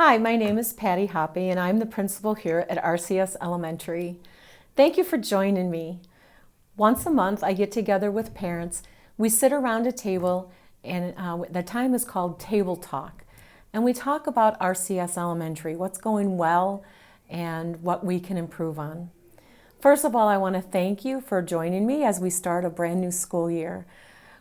Hi, my name is Patty Hoppe, and I'm the principal here at RCS Elementary. Thank you for joining me. Once a month, I get together with parents. We sit around a table, and the time is called Table Talk. And we talk about RCS Elementary, what's going well, and what we can improve on. First of all, I want to thank you for joining me as we start a brand new school year.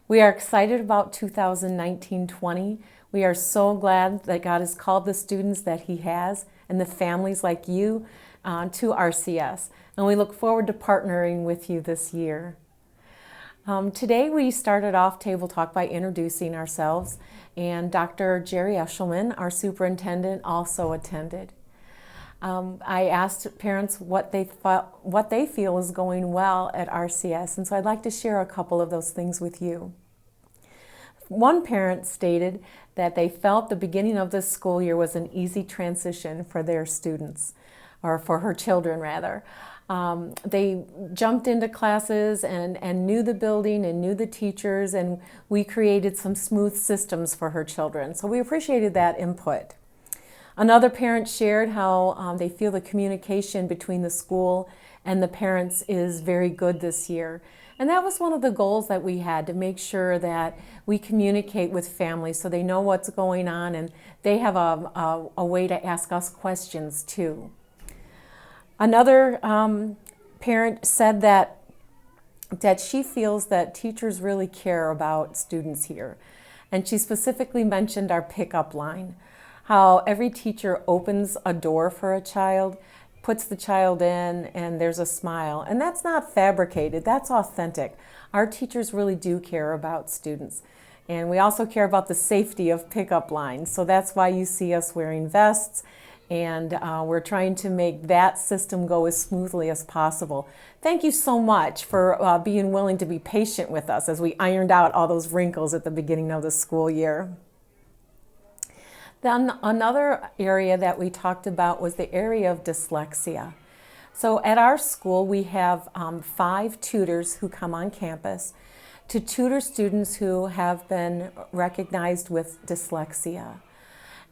We are excited about 2019-20. We are so glad that God has called the students that He has and the families like you to RCS. And we look forward to partnering with you this year. Today we started off Table Talk by introducing ourselves, and Dr. Jerry Eshelman, our superintendent, also attended. I asked parents what they feel is going well at RCS, and so I'd like to share a couple of those things with you. One parent stated that they felt the beginning of this school year was an easy transition for their students, or for her children rather. They jumped into classes and knew the building and knew the teachers, and we created some smooth systems for her children. So we appreciated that input. Another parent shared how they feel the communication between the school and the parents is very good this year. And that was one of the goals that we had, to make sure that we communicate with families so they know what's going on and they have a way to ask us questions too. Another parent said that she feels that teachers really care about students here. And she specifically mentioned our pickup line, how every teacher opens a door for a child, puts the child in, and there's a smile. And that's not fabricated, that's authentic. Our teachers really do care about students. And we also care about the safety of pickup lines. So that's why you see us wearing vests, and we're trying to make that system go as smoothly as possible. Thank you so much for being willing to be patient with us as we ironed out all those wrinkles at the beginning of the school year. Then another area that we talked about was the area of dyslexia. So at our school, we have 5 tutors who come on campus to tutor students who have been recognized with dyslexia.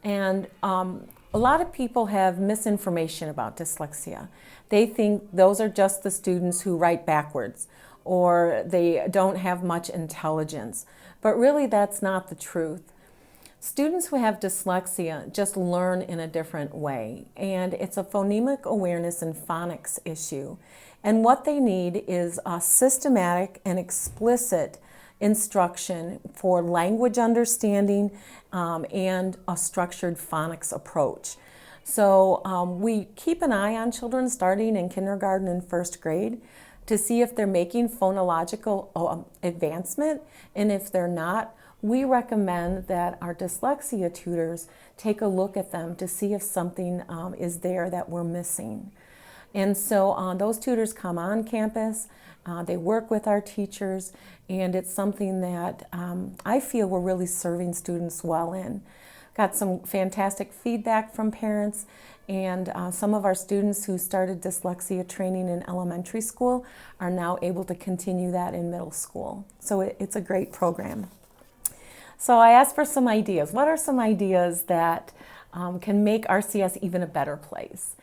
And a lot of people have misinformation about dyslexia. They think those are just the students who write backwards, or they don't have much intelligence. But really, that's not the truth. Students who have dyslexia just learn in a different way, and it's a phonemic awareness and phonics issue. And what they need is a systematic and explicit instruction for language understanding and a structured phonics approach. So we keep an eye on children starting in kindergarten and first grade to see if they're making phonological advancement, and if they're not, we recommend that our dyslexia tutors take a look at them to see if something is there that we're missing. And so those tutors come on campus, they work with our teachers, and it's something that I feel we're really serving students well in. Got some fantastic feedback from parents, and some of our students who started dyslexia training in elementary school are now able to continue that in middle school. So it's a great program. So I asked for some ideas. What are some ideas that can make RCS even a better place?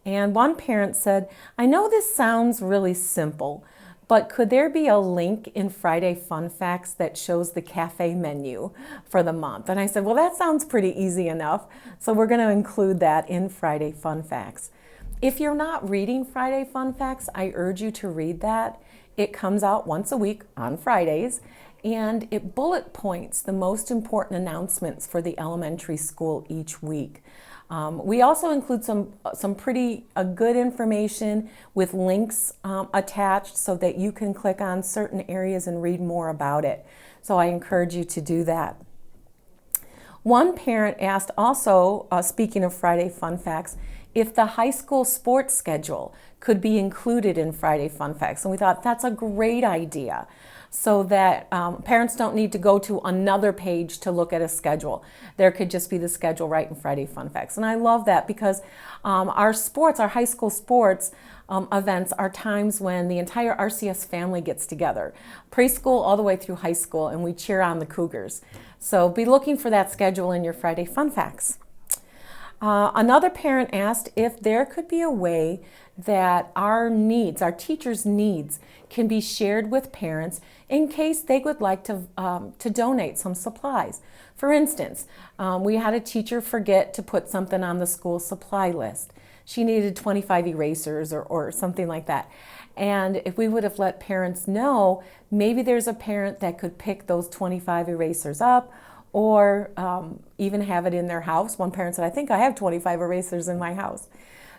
And one parent said, I know this sounds really simple, but could there be a link in Friday Fun Facts that shows the cafe menu for the month? And I said, well, that sounds pretty easy enough. So we're going to include that in Friday Fun Facts. If you're not reading Friday Fun Facts, I urge you to read that. It comes out once a week on Fridays, and it bullet points the most important announcements for the elementary school each week. We also include some pretty good information with links attached so that you can click on certain areas and read more about it. So I encourage you to do that. One parent asked also, speaking of Friday Fun Facts, if the high school sports schedule could be included in Friday Fun Facts. And we thought that's a great idea, so that parents don't need to go to another page to look at a schedule. There could just be the schedule right in Friday Fun Facts. And I love that because our high school sports events are times when the entire RCS family gets together, preschool all the way through high school, and we cheer on the Cougars. So be looking for that schedule in your Friday Fun Facts. Another parent asked if there could be a way that our needs, our teachers' needs, can be shared with parents in case they would like to donate some supplies. For instance, we had a teacher forget to put something on the school supply list. She needed 25 erasers or something like that. And if we would have let parents know, maybe there's a parent that could pick those 25 erasers up, or even have it in their house. One parent said, I think I have 25 erasers in my house.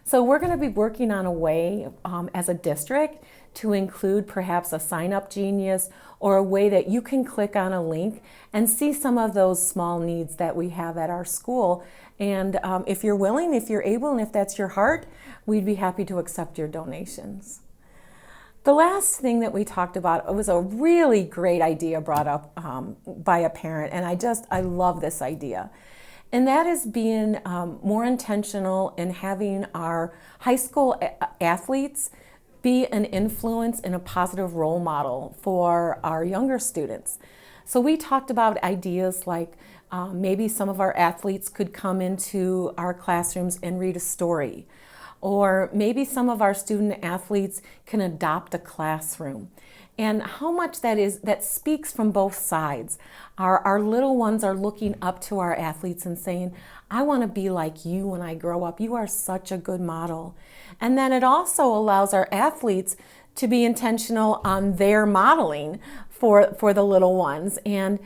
So we're going to be working on a way as a district to include perhaps a sign-up genius, or a way that you can click on a link and see some of those small needs that we have at our school. And if you're willing, if you're able, and if that's your heart, we'd be happy to accept your donations. The last thing that we talked about was a really great idea brought up by a parent, and I love this idea. And that is being more intentional in having our high school athletes be an influence and a positive role model for our younger students. So we talked about ideas like maybe some of our athletes could come into our classrooms and read a story. Or maybe some of our student athletes can adopt a classroom. And how much that speaks from both sides. Our little ones are looking up to our athletes and saying, I want to be like you when I grow up. You are such a good model. And then it also allows our athletes to be intentional on their modeling for the little ones, and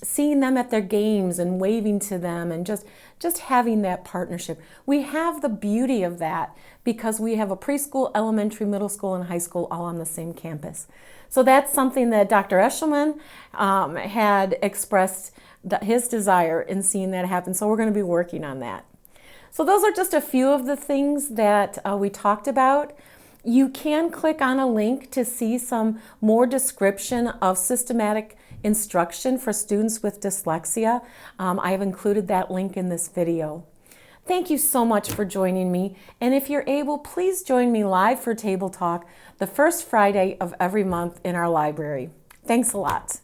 seeing them at their games and waving to them, and just having that partnership. We have the beauty of that because we have a preschool, elementary, middle school, and high school all on the same campus. So that's something that Dr. Eshelman had expressed his desire in seeing that happen. So we're going to be working on that. So those are just a few of the things that we talked about. You can click on a link to see some more description of systematic instruction for students with dyslexia. I have included that link in this video. Thank you so much for joining me. And if you're able, please join me live for Table Talk the first Friday of every month in our library. Thanks a lot.